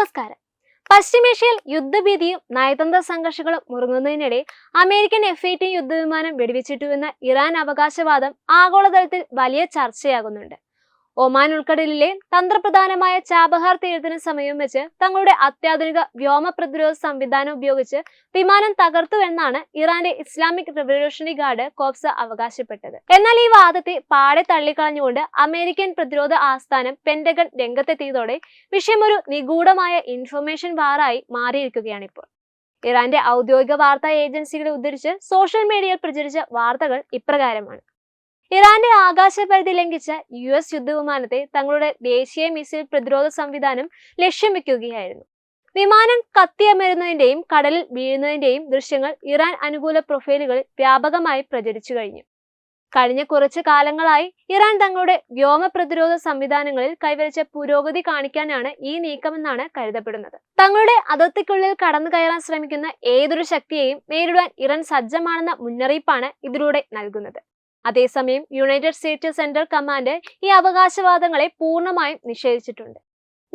നമസ്കാരം. പശ്ചിമേഷ്യയിൽ യുദ്ധഭീതിയും നയതന്ത്ര സംഘർഷങ്ങളും മുറുകുന്നതിനിടെ അമേരിക്കൻ F-18 യുദ്ധവിമാനം വെടിവെച്ചിട്ടുവെന്ന ഇറാൻ അവകാശവാദം ആഗോളതലത്തിൽ വലിയ ചർച്ചയാകുന്നുണ്ട്. ഒമാൻ ഉൾക്കടലിലെ തന്ത്രപ്രധാനമായ ചാബഹാർ തീരത്തിന് സമീപം വെച്ച് തങ്ങളുടെ അത്യാധുനിക വ്യോമ പ്രതിരോധ സംവിധാനം ഉപയോഗിച്ച് വിമാനം തകർത്തുവെന്നാണ് ഇറാന്റെ ഇസ്ലാമിക് റവല്യൂഷണറി ഗാർഡ് കോപ്സ് അവകാശപ്പെട്ടത്. എന്നാൽ ഈ വാദത്തെ പാടെ തള്ളിക്കളഞ്ഞുകൊണ്ട് അമേരിക്കൻ പ്രതിരോധ ആസ്ഥാനം പെന്റഗൺ രംഗത്തെത്തിയതോടെ വിഷയം ഒരു നിഗൂഢമായ ഇൻഫർമേഷൻ വാറായി മാറിയിരിക്കുകയാണിപ്പോൾ. ഇറാന്റെ ഔദ്യോഗിക വാർത്താ ഏജൻസികളെ ഉദ്ധരിച്ച് സോഷ്യൽ മീഡിയയിൽ പ്രചരിച്ച വാർത്തകൾ ഇപ്രകാരമാണ്. ഇറാന്റെ ആകാശപരിധി ലംഘിച്ച US യുദ്ധവിമാനത്തെ തങ്ങളുടെ ദേശീയ മിസൈൽ പ്രതിരോധ സംവിധാനം ലക്ഷ്യം വെക്കുകയായിരുന്നു. വിമാനം കത്തിയമരുന്നതിന്റെയും കടലിൽ വീഴുന്നതിന്റെയും ദൃശ്യങ്ങൾ ഇറാൻ അനുകൂല പ്രൊഫൈലുകളിൽ വ്യാപകമായി പ്രചരിച്ചു കഴിഞ്ഞു. കഴിഞ്ഞ കുറച്ചു കാലങ്ങളായി ഇറാൻ തങ്ങളുടെ വ്യോമ പ്രതിരോധ സംവിധാനങ്ങളിൽ കൈവരിച്ച പുരോഗതി കാണിക്കാനാണ് ഈ നീക്കമെന്നാണ് കരുതപ്പെടുന്നത്. തങ്ങളുടെ അതിർത്തിക്കുള്ളിൽ കടന്നു കയറാൻ ശ്രമിക്കുന്ന ഏതൊരു ശക്തിയെയും നേരിടാൻ ഇറാൻ സജ്ജമാണെന്ന മുന്നറിയിപ്പാണ് ഇതിലൂടെ നൽകുന്നത്. അതേസമയം യുണൈറ്റഡ് സ്റ്റേറ്റ്സ് സെൻട്രൽ കമാൻഡ് ഈ അവകാശവാദങ്ങളെ പൂർണ്ണമായും നിഷേധിച്ചിട്ടുണ്ട്.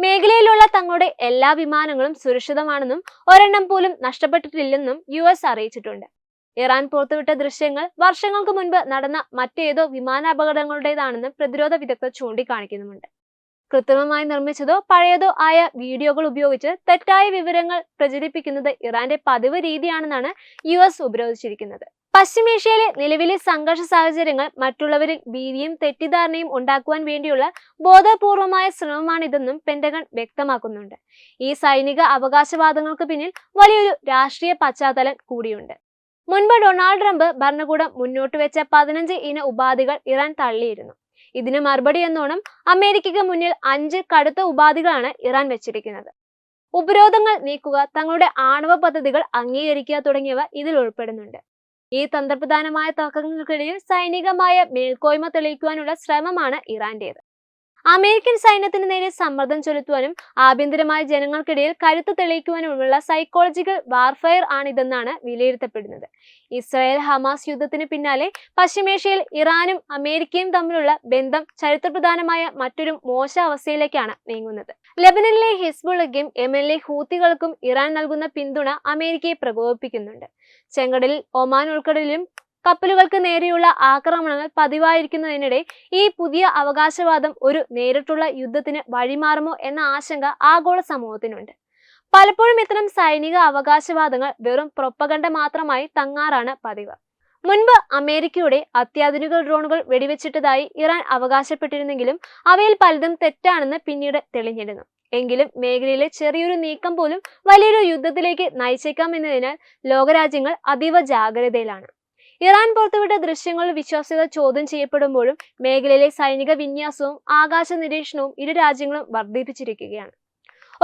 മേഖലയിലുള്ള തങ്ങളുടെ എല്ലാ വിമാനങ്ങളും സുരക്ഷിതമാണെന്നും ഒരെണ്ണം പോലും നഷ്ടപ്പെട്ടിട്ടില്ലെന്നും US അറിയിച്ചിട്ടുണ്ട്. ഇറാൻ പുറത്തുവിട്ട ദൃശ്യങ്ങൾ വർഷങ്ങൾക്ക് മുൻപ് നടന്ന മറ്റേതോ വിമാനാപകടങ്ങളുടേതാണെന്ന് പ്രതിരോധ വിദഗ്ധർ ചൂണ്ടിക്കാണിക്കുന്നുമുണ്ട്. കൃത്രിമമായി നിർമ്മിച്ചതോ പഴയതോ ആയ വീഡിയോകൾ ഉപയോഗിച്ച് തെറ്റായ വിവരങ്ങൾ പ്രചരിപ്പിക്കുന്നത് ഇറാന്റെ പതിവ് രീതിയാണെന്നാണ് US ഉപരോധിച്ചിരിക്കുന്നത്. പശ്ചിമേഷ്യയിലെ നിലവിലെ സംഘർഷ സാഹചര്യങ്ങൾ മറ്റുള്ളവരിൽ ഭീതിയും തെറ്റിദ്ധാരണയും ഉണ്ടാക്കുവാൻ വേണ്ടിയുള്ള ബോധപൂർവമായ ശ്രമമാണിതെന്നും പെന്റഗൺ വ്യക്തമാക്കുന്നുണ്ട്. ഈ സൈനിക അവകാശവാദങ്ങൾക്ക് പിന്നിൽ വലിയൊരു രാഷ്ട്രീയ പശ്ചാത്തലം കൂടിയുണ്ട്. മുൻപ് ഡൊണാൾഡ് ട്രംപ് ഭരണകൂടം മുന്നോട്ട് വെച്ച 15 ഇന ഉപാധികൾ ഇറാൻ തള്ളിയിരുന്നു. ഇതിന് മറുപടി എന്നോണം അമേരിക്കയ്ക്ക് മുന്നിൽ 5 കടുത്ത ഉപാധികളാണ് ഇറാൻ വെച്ചിരിക്കുന്നത്. ഉപരോധങ്ങൾ നീക്കുക, തങ്ങളുടെ ആണവ പദ്ധതികൾ അംഗീകരിക്കുക തുടങ്ങിയവ ഇതിൽ ഉൾപ്പെടുന്നുണ്ട്. ഈ തന്ത്രപ്രധാനമായ തർക്കങ്ങൾക്കിടയിൽ സൈനികമായ മേൽക്കോയ്മ തെളിയിക്കുവാനുള്ള ശ്രമമാണ് ഇറാന്റേത്. അമേരിക്കൻ സൈന്യത്തിന് നേരെ സമ്മർദ്ദം ചെലുത്തുവാനും ആഭ്യന്തരമായ ജനങ്ങൾക്കിടയിൽ കരുത്ത് തെളിയിക്കുവാനുമുള്ള സൈക്കോളജിക്കൽ വാർഫെയർ ആണിതെന്നാണ് വിലയിരുത്തപ്പെടുന്നത്. ഇസ്രായേൽ ഹമാസ് യുദ്ധത്തിന് പിന്നാലെ പശ്ചിമേഷ്യയിൽ ഇറാനും അമേരിക്കയും തമ്മിലുള്ള ബന്ധം ചരിത്രപ്രധാനമായ മറ്റൊരു മോശാവസ്ഥയിലേക്കാണ് നീങ്ങുന്നത്. ലെബനനിലെ ഹിസ്ബുള്ളയ്ക്കും യമനിലെ ഹൂത്തികൾക്കും ഇറാൻ നൽകുന്ന പിന്തുണ അമേരിക്കയെ പ്രകോപിപ്പിക്കുന്നുണ്ട്. ചെങ്കടലിൽ ഒമാൻ ഉൾക്കടലിലും കപ്പലുകൾക്ക് നേരെയുള്ള ആക്രമണങ്ങൾ പതിവായിരിക്കുന്നതിനിടെ ഈ പുതിയ അവകാശവാദം ഒരു നേരിട്ടുള്ള യുദ്ധത്തിന് വഴിമാറുമോ എന്ന ആശങ്ക ആഗോള സമൂഹത്തിനുണ്ട്. പലപ്പോഴും ഇത്തരം സൈനിക അവകാശവാദങ്ങൾ വെറും പ്രൊപ്പഗണ്ട മാത്രമായി തങ്ങാറാണ് പതിവ്. മുൻപ് അമേരിക്കയുടെ അത്യാധുനിക ഡ്രോണുകൾ വെടിവെച്ചിട്ടതായി ഇറാൻ അവകാശപ്പെട്ടിരുന്നെങ്കിലും അവയിൽ പലതും തെറ്റാണെന്ന് പിന്നീട് തെളിഞ്ഞിരുന്നു. എങ്കിലും മേഖലയിലെ ചെറിയൊരു നീക്കം പോലും വലിയൊരു യുദ്ധത്തിലേക്ക് നയിച്ചേക്കാമെന്നതിനാൽ ലോകരാജ്യങ്ങൾ അതീവ ജാഗ്രതയിലാണ്. ഇറാൻ പുറത്തുവിട്ട ദൃശ്യങ്ങളുടെ വിശ്വാസ്യത ചോദ്യം ചെയ്യപ്പെടുമ്പോഴും മേഖലയിലെ സൈനിക വിന്യാസവും ആകാശ നിരീക്ഷണവും ഇരു രാജ്യങ്ങളും വർദ്ധിപ്പിച്ചിരിക്കുകയാണ്.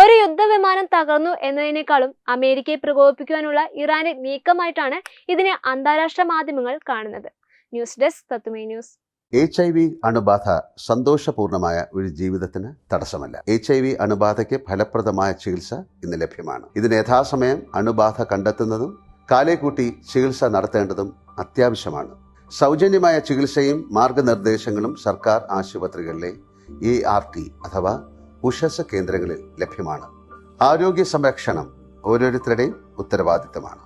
ഒരു യുദ്ധവിമാനം തകർന്നു എന്നതിനേക്കാളും അമേരിക്കയെ പ്രകോപിപ്പിക്കുവാനുള്ള ഇറാന്റെ നീക്കമായിട്ടാണ് ഇതിനെ അന്താരാഷ്ട്ര മാധ്യമങ്ങൾ കാണുന്നത്. ന്യൂസ് ഡെസ്ക് തത്തുമൈ ന്യൂസ്. HIV അണുബാധ സന്തോഷപൂർണമായ ഒരു ജീവിതത്തിന് തടസ്സമല്ല. HIV അണുബാധയ്ക്ക് ഫലപ്രദമായ ചികിത്സ ഇന്ന് ലഭ്യമാണ്. ഇതിന് യഥാസമയം അണുബാധ കണ്ടെത്തുന്നതും കാലേക്കൂട്ടി ചികിത്സ നടത്തേണ്ടതും അത്യാവശ്യമാണ്. സൗജന്യമായ ചികിത്സയും മാർഗനിർദ്ദേശങ്ങളും സർക്കാർ ആശുപത്രികളിലെ ART അഥവാ ഉഷസ് കേന്ദ്രങ്ങളിൽ ലഭ്യമാണ്. ആരോഗ്യ സംരക്ഷണം ഓരോരുത്തരുടെയും ഉത്തരവാദിത്തമാണ്.